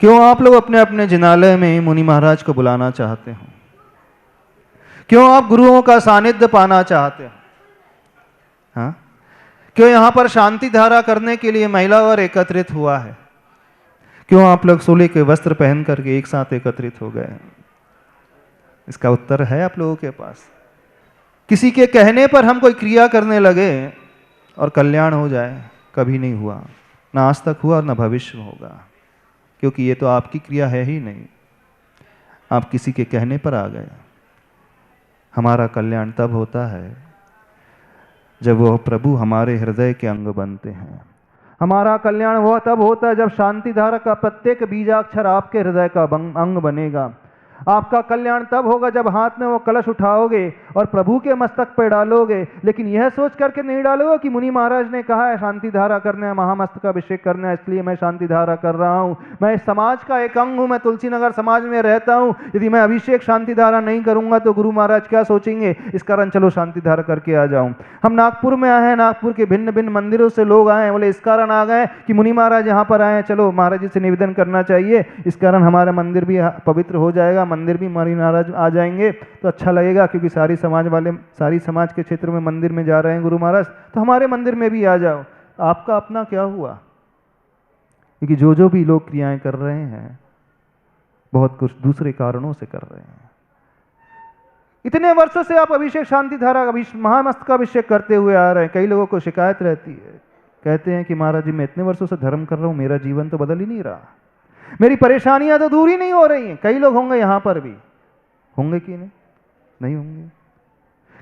क्यों आप लोग अपने अपने जिनालय में मुनि महाराज को बुलाना चाहते हो? क्यों आप गुरुओं का सानिध्य पाना चाहते हो? हाँ? क्यों यहाँ पर शांति धारा करने के लिए महिला वर्ग एकत्रित हुआ है? क्यों आप लोग सोले के वस्त्र पहन करके एक साथ एकत्रित हो गए? इसका उत्तर है आप लोगों के पास। किसी के कहने पर हम कोई क्रिया करने लगे और कल्याण हो जाए, कभी नहीं हुआ, ना आज तक हुआ और ना भविष्य में होगा, क्योंकि ये तो आपकी क्रिया है ही नहीं। आप किसी के कहने पर आ गए। हमारा कल्याण तब होता है जब वह प्रभु हमारे हृदय के अंग बनते हैं। हमारा कल्याण वह तब होता है जब शांति धारा का प्रत्येक बीजाक्षर आपके हृदय का अंग बनेगा। आपका कल्याण तब होगा जब हाथ में वो कलश उठाओगे और प्रभु के मस्तक पर डालोगे, लेकिन यह सोच करके नहीं डालोगे कि मुनि महाराज ने कहा है शांति धारा करना है, महामस्तक का अभिषेक करना है, इसलिए मैं शांति धारा कर रहा हूँ। मैं इस समाज का एक अंग हूँ, मैं तुलसी नगर समाज में रहता हूँ, यदि मैं अभिषेक शांति धारा नहीं करूंगा तो गुरु महाराज क्या सोचेंगे, इस कारण चलो शांति धारा करके आ जाऊँ। हम नागपुर में आए हैं, नागपुर के भिन्न भिन्न मंदिरों से लोग आए, बोले इस कारण आ गए कि मुनि महाराज यहाँ पर आए, चलो महाराज जी से निवेदन करना चाहिए, इस कारण हमारा मंदिर भी पवित्र हो जाएगा, मंदिर भी मुनि महाराज आ जाएंगे तो अच्छा लगेगा, क्योंकि सारी समाज वाले सारी समाज के क्षेत्र में मंदिर में जा रहे हैं गुरु महाराज, तो हमारे मंदिर में भी आ जाओ। आपका अपना क्या हुआ? क्योंकि जो भी लोग क्रियाएं कर रहे हैं बहुत कुछ दूसरे कारणों से कर रहे हैं। इतने वर्षों से आप अभिषेक शांति धारा महामस्तक का अभिषेक करते हुए आ रहे हैं। कई लोगों को शिकायत रहती है, कहते हैं कि महाराज जी मैं इतने वर्षों से धर्म कर रहा हूं, मेरा जीवन तो बदल ही नहीं रहा, मेरी परेशानियां तो दूर ही नहीं हो रही हैं। कई लोग होंगे यहां पर भी, होंगे कि नहीं होंगे?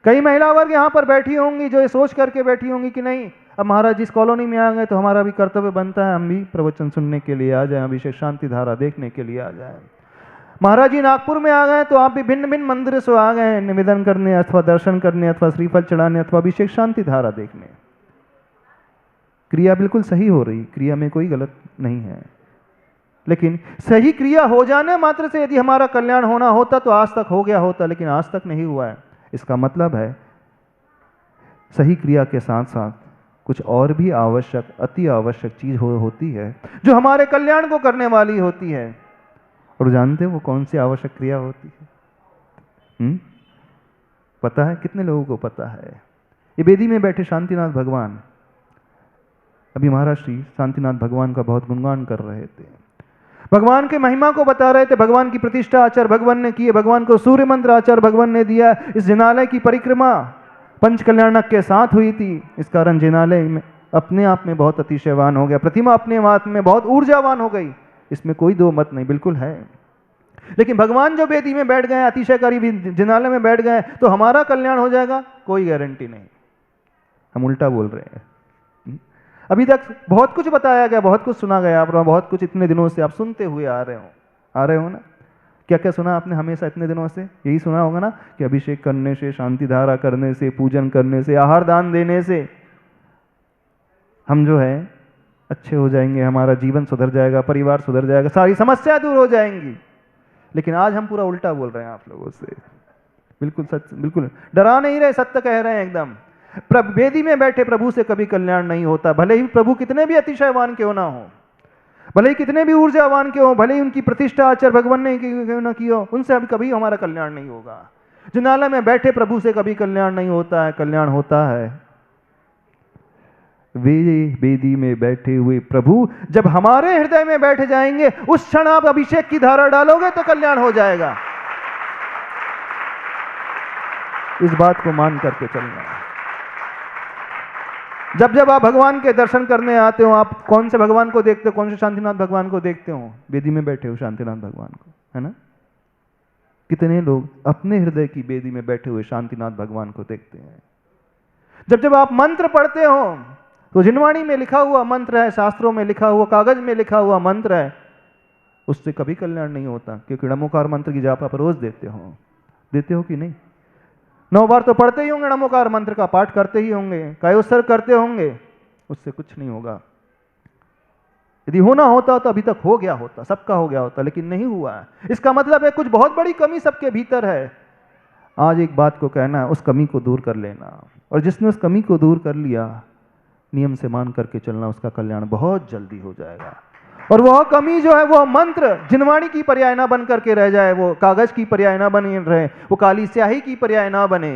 कई महिला वर्ग यहां पर बैठी होंगी जो ये सोच करके बैठी होंगी कि नहीं, अब महाराज जिस कॉलोनी में आ गए तो हमारा भी कर्तव्य बनता है, हम भी प्रवचन सुनने के लिए आ जाएं, अभिषेक शांति धारा देखने के लिए आ जाएं। महाराज जी नागपुर में आ गए तो आप भी भिन्न भिन्न मंदिर से आ गए निवेदन करने अथवा दर्शन करने अथवा श्रीफल चढ़ाने अथवा अभिषेक शांति धारा देखने। क्रिया बिल्कुल सही हो रही, क्रिया में कोई गलत नहीं है, लेकिन सही क्रिया हो जाने मात्र से यदि हमारा कल्याण होना होता तो आज तक हो गया होता, लेकिन आज तक नहीं हुआ है। इसका मतलब है सही क्रिया के साथ साथ कुछ और भी आवश्यक, अति आवश्यक चीज होती है जो हमारे कल्याण को करने वाली होती है। और जानते हो वो कौन सी आवश्यक क्रिया होती है? पता है? कितने लोगों को पता है? ये वेदी में बैठे शांतिनाथ भगवान, अभी महाराज श्री शांतिनाथ भगवान का बहुत गुणगान कर रहे थे, भगवान के महिमा को बता रहे थे, भगवान की प्रतिष्ठा आचार्य भगवान ने की है, भगवान को सूर्य मंत्र आचार्य भगवान ने दिया। इस जिनालय की परिक्रमा पंच कल्याणक के साथ हुई थी, इस कारण जिनालय में अपने आप में बहुत अतिशयवान हो गया, प्रतिमा अपने आप में बहुत ऊर्जावान हो गई, इसमें कोई दो मत नहीं, बिल्कुल है। लेकिन भगवान जो वेदी में बैठ गए, अतिशयकारी जिनालय में बैठ गए, तो हमारा कल्याण हो जाएगा, कोई गारंटी नहीं। हम उल्टा बोल रहे हैं। अभी तक बहुत कुछ बताया गया, बहुत कुछ सुना गया, आप बहुत कुछ इतने दिनों से आप सुनते हुए आ रहे हो ना। क्या क्या सुना आपने हमेशा इतने दिनों से? यही सुना होगा ना कि अभिषेक करने से, शांति धारा करने से, पूजन करने से, आहार दान देने से हम जो है अच्छे हो जाएंगे, हमारा जीवन सुधर जाएगा, परिवार सुधर जाएगा, सारी समस्या दूर हो जाएंगी। लेकिन आज हम पूरा उल्टा बोल रहे हैं आप लोगों से। बिल्कुल सच, बिल्कुल डरा नहीं रहे, सत्य कह रहे हैं एकदम। वेदी में बैठे प्रभु से कभी कल्याण नहीं होता, भले ही प्रभु कितने भी अतिशयवान क्यों ना हो, भले ही कितने भी ऊर्जावान क्यों हो, भले ही उनकी प्रतिष्ठा आचार्य भगवान ने क्यों ना की हो, उनसे अभी कभी हमारा कल्याण नहीं होगा। जिनालय में बैठे प्रभु से कभी कल्याण नहीं होता है। कल्याण होता है वेदी में बैठे हुए प्रभु जब हमारे हृदय में बैठ जाएंगे, उस क्षण आप अभिषेक की धारा डालोगे तो कल्याण हो जाएगा। इस बात को मान करके चलना। जब जब आप भगवान के दर्शन करने आते हो, आप कौन से भगवान को देखते हो? कौन से शांतिनाथ भगवान को देखते हो? वेदी में बैठे हो शांतिनाथ भगवान को, है ना। कितने लोग अपने हृदय की वेदी में बैठे हुए शांतिनाथ भगवान को देखते हैं। जब जब आप मंत्र पढ़ते हो तो जिनवाणी में लिखा हुआ मंत्र है, शास्त्रों में लिखा हुआ, कागज में लिखा हुआ मंत्र है, उससे कभी कल्याण नहीं होता, क्योंकि नमोकार मंत्र की जाप आप रोज देते हो कि नहीं? 9 बार तो पढ़ते ही होंगे, नमोकार मंत्र का पाठ करते ही होंगे, कायोत्सर्ग करते होंगे, उससे कुछ नहीं होगा। यदि होना होता तो अभी तक हो गया होता, सबका हो गया होता, लेकिन नहीं हुआ है। इसका मतलब है कुछ बहुत बड़ी कमी सबके भीतर है। आज एक बात को कहना है, उस कमी को दूर कर लेना, और जिसने उस कमी को दूर कर लिया, नियम से मान करके चलना, उसका कल्याण बहुत जल्दी हो जाएगा। और वह कमी जो है, वह मंत्र जिनवाणी की पर्याय ना बन करके रह जाए, वो कागज की पर्याय ना बने रहे, वो काली स्याही की पर्याय ना बने।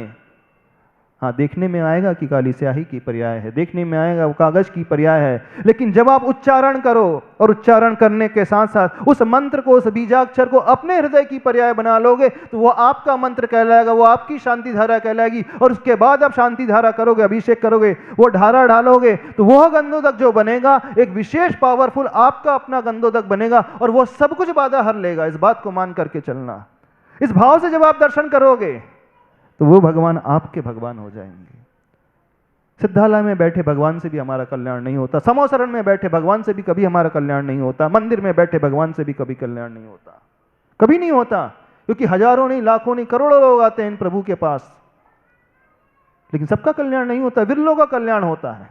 हाँ, देखने में आएगा कि काली स्याही की पर्याय है, देखने में आएगा वो कागज की पर्याय है, लेकिन जब आप उच्चारण करो और उच्चारण करने के साथ साथ उस मंत्र को, उस बीजाक्षर को अपने हृदय की पर्याय बना लोगे, तो वो आपका मंत्र कहलाएगा, वो आपकी शांति धारा कहलाएगी। और उसके बाद आप शांति धारा करोगे, अभिषेक करोगे, वो धारा डालोगे, तो वह गंधोदक जो बनेगा एक विशेष पावरफुल आपका अपना गंधोदक बनेगा, और वो सब कुछ बाधा हर लेगा। इस बात को मान करके चलना। इस भाव से जब आप दर्शन करोगे तो वो भगवान आपके भगवान हो जाएंगे। सिद्धालय में बैठे भगवान से भी हमारा कल्याण नहीं होता, समोसरण में बैठे भगवान से भी कभी हमारा कल्याण नहीं होता, मंदिर में बैठे भगवान से भी कभी कल्याण नहीं होता, कभी नहीं होता, क्योंकि हजारों नहीं, लाखों नहीं, करोड़ों लोग आते हैं इन प्रभु के पास, लेकिन सबका कल्याण नहीं होता, विरलों का कल्याण होता है।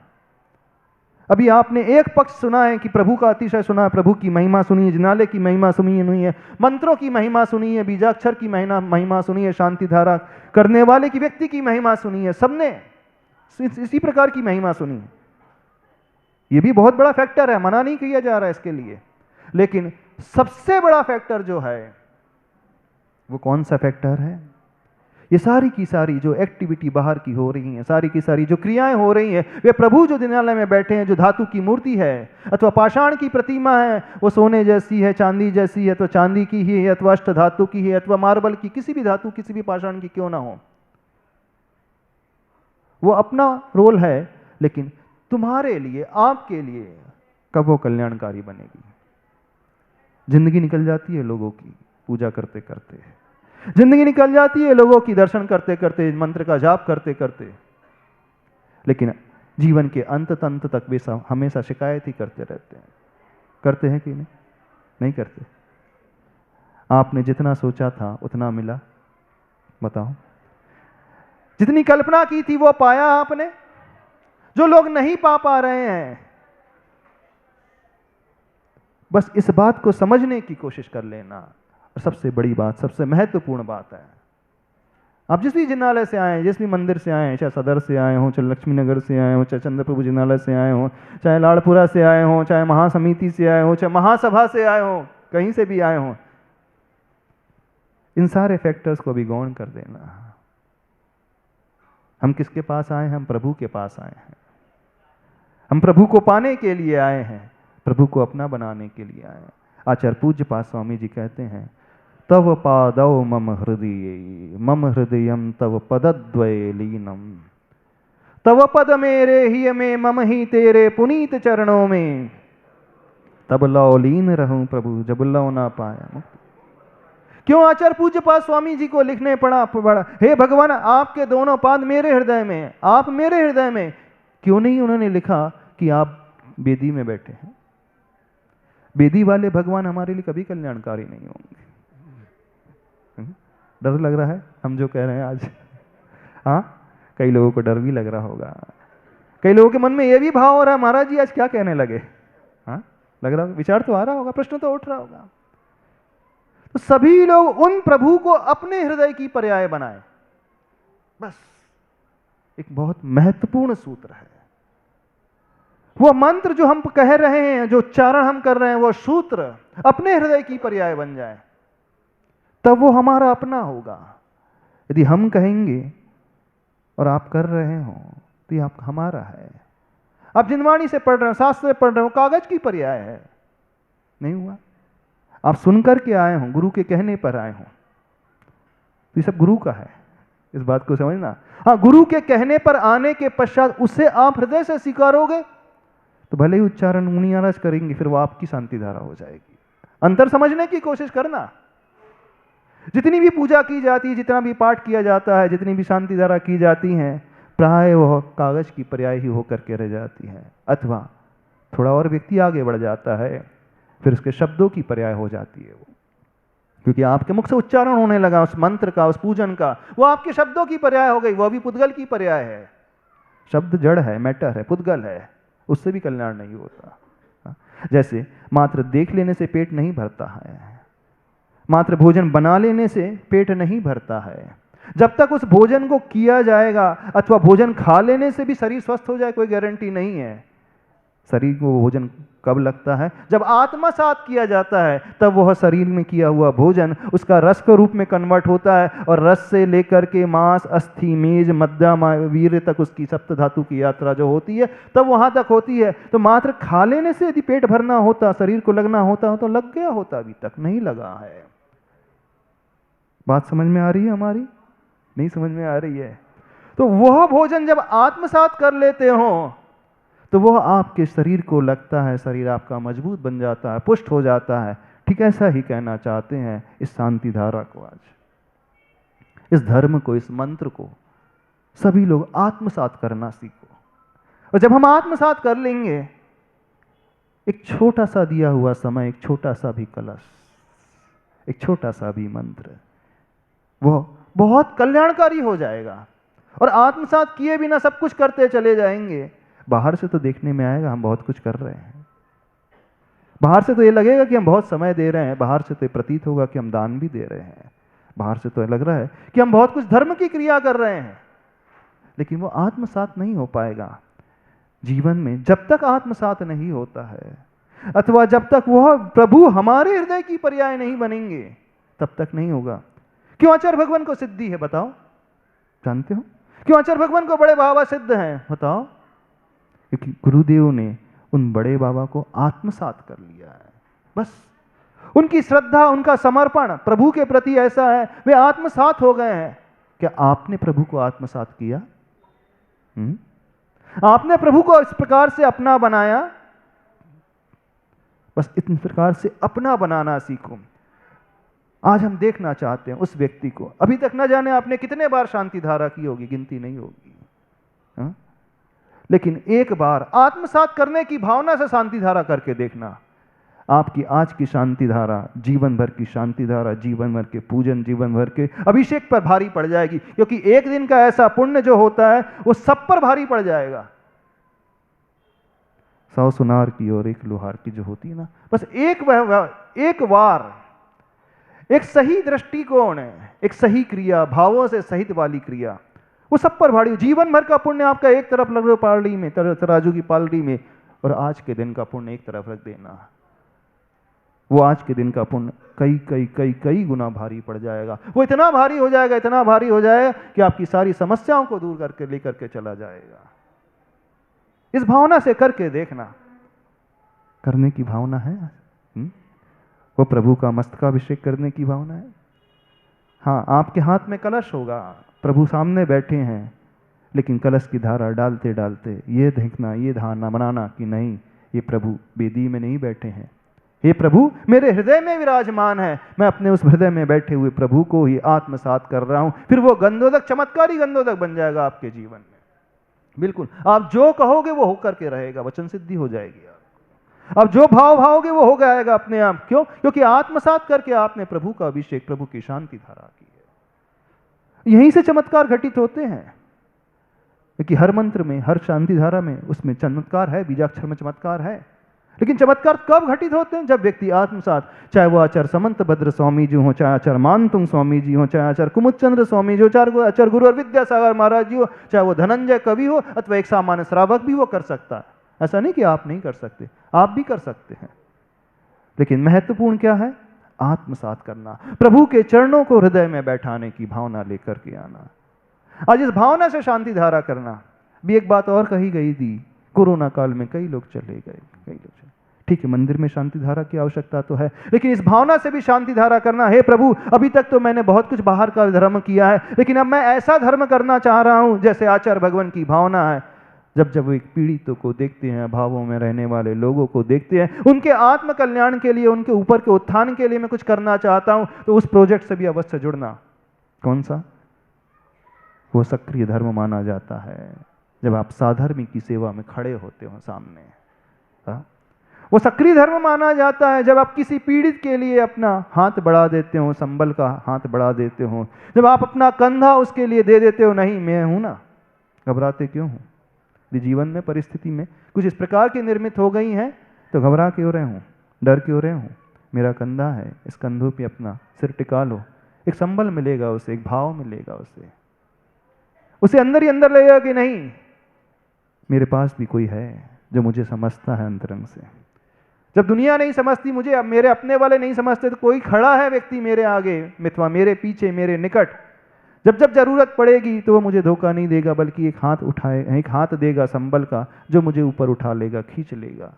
अभी आपने एक पक्ष सुना है कि प्रभु का अतिशय सुना है, प्रभु की महिमा सुनी है, जिनालय की महिमा सुनी है, मंत्रों की महिमा सुनी है, बीजाक्षर की महिमा सुनी है, शांति धारा करने वाले की व्यक्ति की महिमा सुनी है, सबने इसी प्रकार की महिमा सुनी है। ये भी बहुत बड़ा फैक्टर है, मना नहीं किया जा रहा है इसके लिए, लेकिन सबसे बड़ा फैक्टर जो है वो कौन सा फैक्टर है? ये सारी की सारी जो एक्टिविटी बाहर की हो रही है, सारी की सारी जो क्रियाएं हो रही हैं, वे प्रभु जो जिनालय में बैठे हैं, जो धातु की मूर्ति है अथवा पाषाण की प्रतिमा है, वो सोने जैसी है, चांदी जैसी है, तो चांदी की ही है, अथवा अष्ट धातु की है, अथवा मार्बल की, किसी भी धातु, किसी भी पाषाण की क्यों ना हो, वो अपना रोल है, लेकिन तुम्हारे लिए, आपके लिए कब वो कल्याणकारी बनेगी? जिंदगी निकल जाती है लोगों की पूजा करते करते, जिंदगी निकल जाती है लोगों की दर्शन करते करते, मंत्र का जाप करते करते, लेकिन जीवन के अंत तक वे हमेशा शिकायत ही करते रहते हैं। करते हैं कि नहीं? नहीं करते। आपने जितना सोचा था उतना मिला? बताओ। जितनी कल्पना की थी वो पाया आपने? जो लोग नहीं पा रहे हैं, बस इस बात को समझने की कोशिश कर लेना। और सबसे बड़ी बात, सबसे महत्वपूर्ण बात है, आप जिस भी जिनालय से आए, जिस भी मंदिर से आए, चाहे सदर से आए हों, चाहे लक्ष्मी नगर से आए हों, चाहे चंद्र प्रभु जिनालय से आए हों, चाहे लाड़पुरा से आए हों, चाहे महासमिति से आए हों, चाहे महासभा से आए हों, कहीं से भी आए हों, इन सारे फैक्टर्स को भी गौण कर देना। हम किसके पास आए हैं? हम प्रभु के पास आए हैं। हम प्रभु को पाने के लिए आए हैं, प्रभु को अपना बनाने के लिए आए हैं। आचार्य पूज्य पाद स्वामी जी कहते हैं, तव पादौ मम हृदय, मम हृदयम तव पदद्वये लीनम, तव पद मेरे ही में, मम ही तेरे पुनीत चरणों में, तब लौ लीन रहूं प्रभु, जब लौ ना पाया मुक्ति। क्यों आचार्य पूज्य पाद स्वामी जी को लिखने पड़ा? हे भगवान, आपके दोनों पाद मेरे हृदय में, आप मेरे हृदय में। क्यों नहीं उन्होंने लिखा कि आप बेदी में बैठे हैं? बेदी वाले भगवान हमारे लिए कभी कल्याणकारी नहीं होंगे। डर लग रहा है हम जो कह रहे हैं आज? हाँ, कई लोगों को डर भी लग रहा होगा, कई लोगों के मन में यह भी भाव हो रहा है, महाराज जी आज क्या कहने लगे? हाँ, लग रहा होगा, विचार तो आ रहा होगा, प्रश्न तो उठ रहा होगा। तो सभी लोग उन प्रभु को अपने हृदय की पर्याय बनाए, बस एक बहुत महत्वपूर्ण सूत्र है। वो मंत्र जो हम कह रहे हैं, जो उच्चारण हम कर रहे हैं, वो सूत्र अपने हृदय की पर्याय बन जाए, तब वो हमारा अपना होगा। यदि हम कहेंगे और आप कर रहे हो तो ये आप हमारा है। आप जिनवाणी से पढ़ रहे हो, शास्त्र से पढ़ रहे हो, कागज की पर्याय है, नहीं हुआ। आप सुनकर के आए हो, गुरु के कहने पर आए हो, तो ये सब गुरु का है, इस बात को समझना। हाँ, गुरु के कहने पर आने के पश्चात उसे आप हृदय से स्वीकारोगे तो भले ही उच्चारण मुनि महाराज करेंगे, फिर वो आपकी शांति धारा हो जाएगी। अंतर समझने की कोशिश करना। जितनी भी पूजा की जाती है, जितना भी पाठ किया जाता है, जितनी भी शांति धारा की जाती हैं, प्राय वह कागज की पर्याय ही होकर के रह जाती है, अथवा थोड़ा और व्यक्ति आगे बढ़ जाता है, फिर उसके शब्दों की पर्याय हो जाती है वो, क्योंकि आपके मुख से उच्चारण होने लगा उस मंत्र का, उस पूजन का, वो आपके शब्दों की पर्याय हो गई, वो भी पुद्गल की पर्याय है। शब्द जड़ है, मैटर है, पुद्गल है, उससे भी कल्याण नहीं होता। जैसे मात्र देख लेने से पेट नहीं भरता है, मात्र भोजन बना लेने से पेट नहीं भरता है, जब तक उस भोजन को किया जाएगा, अथवा भोजन खा लेने से भी शरीर स्वस्थ हो जाए, कोई गारंटी नहीं है। शरीर को भोजन कब लगता है? जब आत्मसात किया जाता है, तब वह शरीर में किया हुआ भोजन उसका रस के रूप में कन्वर्ट होता है, और रस से लेकर के मांस, अस्थि, मेज, मज्जा, वीर्य तक उसकी सप्त धातु की यात्रा जो होती है, तब वहां तक होती है। तो मात्र खा लेने से यदि पेट भरना होता, शरीर को लगना होता तो लग गया होता, अभी तक नहीं लगा है। बात समझ में आ रही है हमारी? नहीं समझ में आ रही है? तो वह भोजन जब आत्मसात कर लेते हो तो वह आपके शरीर को लगता है, शरीर आपका मजबूत बन जाता है, पुष्ट हो जाता है। ठीक ऐसा ही कहना चाहते हैं इस शांति धारा को, आज इस धर्म को, इस मंत्र को सभी लोग आत्मसात करना सीखो। और जब हम आत्मसात कर लेंगे, एक छोटा सा दिया हुआ समय, एक छोटा सा भी कलश, एक छोटा सा भी मंत्र, वह बहुत कल्याणकारी हो जाएगा। और आत्मसात किए बिना सब कुछ करते चले जाएंगे। बाहर से तो देखने में आएगा हम बहुत कुछ कर रहे हैं, बाहर से तो ये लगेगा कि हम बहुत समय दे रहे हैं, बाहर से तो ये प्रतीत होगा कि हम दान भी दे रहे हैं, बाहर से तो लग रहा है कि हम बहुत कुछ धर्म की क्रिया कर रहे हैं, लेकिन वो आत्मसात नहीं हो पाएगा। जीवन में जब तक आत्मसात नहीं होता है, अथवा जब तक वह प्रभु हमारे हृदय की पर्याय नहीं बनेंगे, तब तक नहीं होगा। क्यों आचार्य भगवान को सिद्धि है बताओ? जानते हो क्यों आचार्य भगवान को बड़े बाबा सिद्ध हैं? बताओ। क्योंकि गुरुदेव ने उन बड़े बाबा को आत्मसात कर लिया है। बस उनकी श्रद्धा, उनका समर्पण प्रभु के प्रति ऐसा है, वे आत्मसात हो गए हैं। क्या आपने प्रभु को आत्मसात किया? आपने प्रभु को इस प्रकार से अपना बनाया? बस इस प्रकार से अपना बनाना सीखो। आज हम देखना चाहते हैं उस व्यक्ति को। अभी तक न जाने आपने कितने बार शांति धारा की होगी, गिनती नहीं होगी, हा? लेकिन एक बार आत्मसात करने की भावना से शांति धारा करके देखना। आपकी आज की शांति धारा जीवन भर की शांति धारा, जीवन भर के पूजन, जीवन भर के अभिषेक पर भारी पड़ जाएगी। क्योंकि एक दिन का ऐसा पुण्य जो होता है वो सब पर भारी पड़ जाएगा। 100 सुनार की और 1 लोहार की जो होती है ना, बस एक बार एक सही दृष्टिकोण है, एक सही क्रिया, भावों से सहित वाली क्रिया, वो सब पर भारी। जीवन भर का पुण्य आपका एक तरफ लग रहा पालड़ी में, तराजू की पालड़ी में, और आज के दिन का पुण्य एक तरफ रख देना। वो आज के दिन का पुण्य कई कई कई कई गुना भारी पड़ जाएगा। वो इतना भारी हो जाएगा, इतना भारी हो जाएगा कि आपकी सारी समस्याओं को दूर करके लेकर के चला जाएगा। इस भावना से करके देखना। करने की भावना है? वो प्रभु का मस्तकाभिषेक करने की भावना है। हाँ, आपके हाथ में कलश होगा, प्रभु सामने बैठे हैं, लेकिन कलश की धारा डालते डालते ये देखना, ये धारणा बनाना कि नहीं, ये प्रभु वेदी में नहीं बैठे हैं, ये प्रभु मेरे हृदय में विराजमान है। मैं अपने उस हृदय में बैठे हुए प्रभु को ही आत्मसात कर रहा हूं। फिर वो गंधोदक, चमत्कारी गंधोदक बन जाएगा आपके जीवन में। बिल्कुल, आप जो कहोगे वो होकर के रहेगा, वचन सिद्धि हो जाएगी। अब जो भाव भाओगे वो हो जाएगा अपने आप। क्यों? क्योंकि आत्मसात करके आपने प्रभु का अभिषेक, प्रभु की शांति धारा की है। यहीं से चमत्कार घटित होते हैं। क्योंकि हर मंत्र में, हर शांति धारा में, उसमें चमत्कार है, बीजाक्षर में चमत्कार है। लेकिन चमत्कार कब घटित होते हैं? जब व्यक्ति आत्मसात, चाहे वो आचार्य समंत भद्र स्वामी जी हो, चाहे आचार्य मानतुंग स्वामी जी हो, चाहे आचार्य कुमुदचंद्र स्वामी जी हो, चाहे आचार्य गुरु और विद्यासागर महाराज जी हो, चाहे वो धनंजय कवि हो, अथवा एक सामान्य श्रावक भी वो कर सकता है। ऐसा नहीं कि आप नहीं कर सकते, आप भी कर सकते हैं। लेकिन महत्वपूर्ण क्या है? आत्मसात करना, प्रभु के चरणों को हृदय में बैठाने की भावना लेकर के आना। आज इस भावना से शांति धारा करना। भी एक बात और कही गई थी, कोरोना काल में कई लोग चले गए, कई लोग चले। ठीक है, मंदिर में शांति धारा की आवश्यकता तो है, लेकिन इस भावना से भी शांति धारा करना। हे प्रभु, अभी तक तो मैंने बहुत कुछ बाहर का धर्म किया है, लेकिन अब मैं ऐसा धर्म करना चाह रहा हूं जैसे आचार्य भगवान की भावना है। जब जब वो एक पीड़ितों को देखते हैं, भावों में रहने वाले लोगों को देखते हैं, उनके आत्म कल्याण के लिए, उनके ऊपर के उत्थान के लिए मैं कुछ करना चाहता हूं, तो उस प्रोजेक्ट से भी अवश्य जुड़ना। कौन सा? वो सक्रिय धर्म माना जाता है जब आप साधर्मी की सेवा में खड़े होते हो सामने। वो सक्रिय धर्म माना जाता है जब आप किसी पीड़ित के लिए अपना हाथ बढ़ा देते हो, संबल का हाथ बढ़ा देते हो, जब आप अपना कंधा उसके लिए दे देते हो। नहीं, मैं हूं ना, घबराते क्यों हूं? जीवन में परिस्थिति में कुछ इस प्रकार की निर्मित हो गई हैं, तो घबरा क्यों रहे हूं, डर क्यों रहे हूं? मेरा कंधा है, इस कंधों पे अपना सिर टिका लो। एक संबल मिलेगा उसे, एक भाव मिलेगा उसे अंदर ही अंदर लगेगा कि नहीं, मेरे पास भी कोई है, जो मुझे समझता है अंतरंग से। जब दुनिया नहीं समझती मुझे, अब मेरे अपने वाले नहीं समझते, तो कोई खड़ा है व्यक्ति मेरे आगे, मिथवा मेरे पीछे, मेरे निकट, जब जब जरूरत पड़ेगी तो वो मुझे धोखा नहीं देगा, बल्कि एक हाथ देगा संबल का, जो मुझे ऊपर उठा लेगा, खींच लेगा।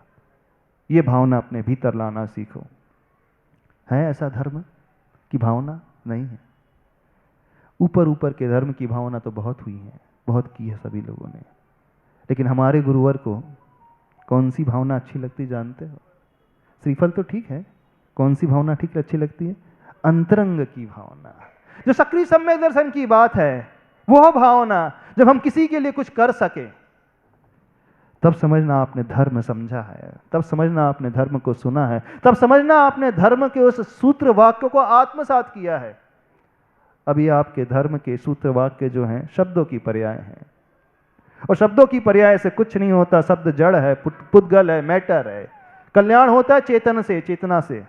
ये भावना अपने भीतर लाना सीखो। है ऐसा धर्म की भावना? नहीं है। ऊपर ऊपर के धर्म की भावना तो बहुत हुई है, बहुत की है सभी लोगों ने, लेकिन हमारे गुरुवर को कौन सी भावना अच्छी लगती जानते हो? श्रीफल तो ठीक है, कौन सी भावना ठीक अच्छी लगती है? अंतरंग की भावना, जो सक्रिय सम्यक दर्शन की बात है, वह भावना जब हम किसी के लिए कुछ कर सके, तब समझना आपने धर्म समझा है, तब समझना आपने धर्म को सुना है, तब समझना आपने धर्म के उस सूत्र वाक्य को आत्मसात किया है। अभी आपके धर्म के सूत्र वाक्य जो हैं शब्दों की पर्याय हैं, और शब्दों की पर्याय से कुछ नहीं होता। शब्द जड़ है, पुद्गल है, मैटर है। कल्याण होता है चेतन से, चेतना से,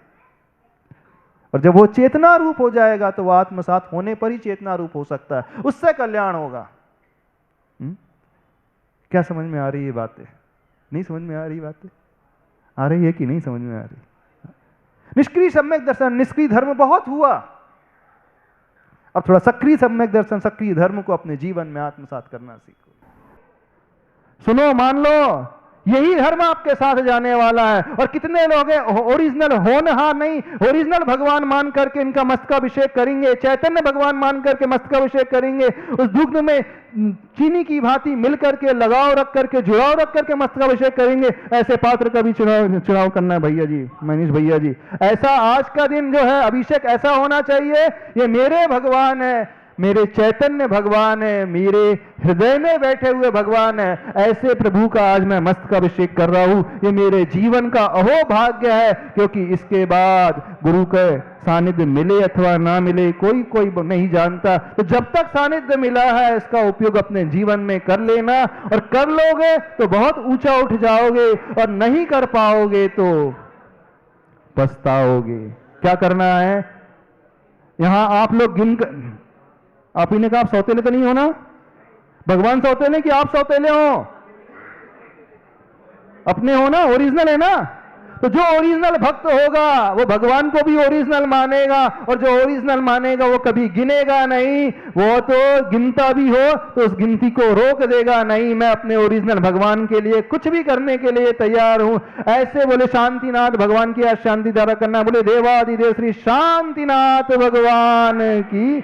और जब वो चेतना रूप हो जाएगा तो वो आत्मसात होने पर ही चेतना रूप हो सकता है, उससे कल्याण होगा। क्या समझ में आ रही है बातें? नहीं समझ में आ रही बातें? आ रही है कि नहीं समझ में आ रही? निष्क्रिय सम्यक दर्शन, निष्क्रिय धर्म बहुत हुआ, अब थोड़ा सक्रिय सम्यक दर्शन, सक्रिय धर्म को अपने जीवन में आत्मसात करना सीखो। सुनो, मान लो यही धर्म आपके साथ जाने वाला है, और कितने लोग हैं ओरिजिनल होनहार नहीं, ओरिजिनल भगवान मान करके इनका मस्तकाभिषेक करेंगे, चैतन्य भगवान मान करके मस्तकाभिषेक करेंगे, उस दुग्ध में चीनी की भांति मिल करके, लगाव रख करके, जुड़ाव रख करके मस्तकाभिषेक करेंगे। ऐसे पात्र का भी चुनाव करना है भैया जी, मनीष भैया जी। ऐसा आज का दिन जो है अभिषेक ऐसा होना चाहिए, ये मेरे भगवान है, मेरे चैतन्य भगवान है, मेरे हृदय में बैठे हुए भगवान है, ऐसे प्रभु का आज मैं मस्तकाभिषेक कर रहा हूं। ये मेरे जीवन का अहो भाग्य है, क्योंकि इसके बाद गुरु के सानिध्य मिले अथवा ना मिले कोई नहीं जानता। तो जब तक सानिध्य मिला है इसका उपयोग अपने जीवन में कर लेना, और कर लोगे तो बहुत ऊंचा उठ जाओगे, और नहीं कर पाओगे तो पछताओगे। क्या करना है? यहां आप लोग आप ही ने कहा आप सौतेले तो नहीं हो ना? भगवान सौतेले कि आप सौतेले हो? अपने हो ना, ओरिजिनल है ना? तो जो ओरिजिनल भक्त होगा वो भगवान को भी ओरिजिनल मानेगा, और जो ओरिजिनल मानेगा वो कभी गिनेगा नहीं। वो तो गिनता भी हो तो उस गिनती को रोक देगा नहीं। मैं अपने ओरिजिनल भगवान के लिए कुछ भी करने के लिए तैयार हूं। ऐसे बोले शांतिनाथ भगवान की आज शांति धारा करना। बोले देवादिदेव श्री शांतिनाथ भगवान की।